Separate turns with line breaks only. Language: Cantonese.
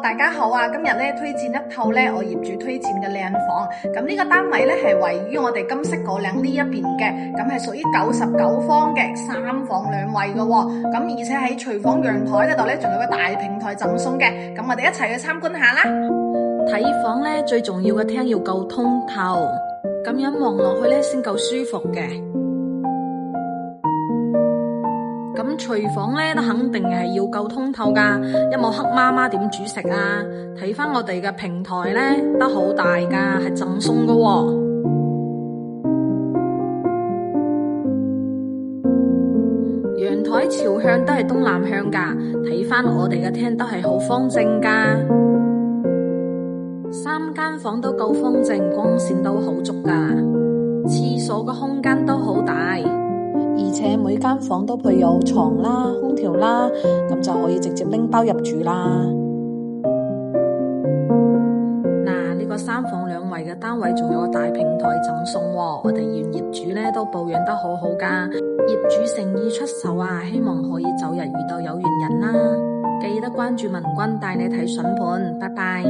大家好啊！今日咧推薦一套咧我業主推薦嘅靚房，咁呢個單位咧係位於我哋金色果嶺呢一邊嘅，咁係屬於99方嘅3房2衛嘅喎，咁而且喺廚房陽台嗰度咧仲有個大平台贈送嘅，咁我哋一齊去參觀下啦。
睇房咧最重要嘅廳要夠通透，咁樣望落去咧先夠舒服嘅。咁廚房咧都肯定係要夠通透噶，一冇黑媽媽點煮食啊？睇翻我哋嘅平台咧都好大噶，係贈送噶喎。陽台朝向都係東南向噶，睇翻我哋嘅廳都係好方正噶。3間房都夠方正，光線都好足噶，廁所嘅空間都好大。而且每間房都配有床啦、空調啦，咁就可以直接拎包入住啦。嗱，呢個3房2衛嘅單位仲有個大平台贈送喎，我哋原業主咧都保養得好好噶，業主誠意出售啊，希望可以早日遇到有緣人啦。記得關注文君帶你睇筍盤，拜拜。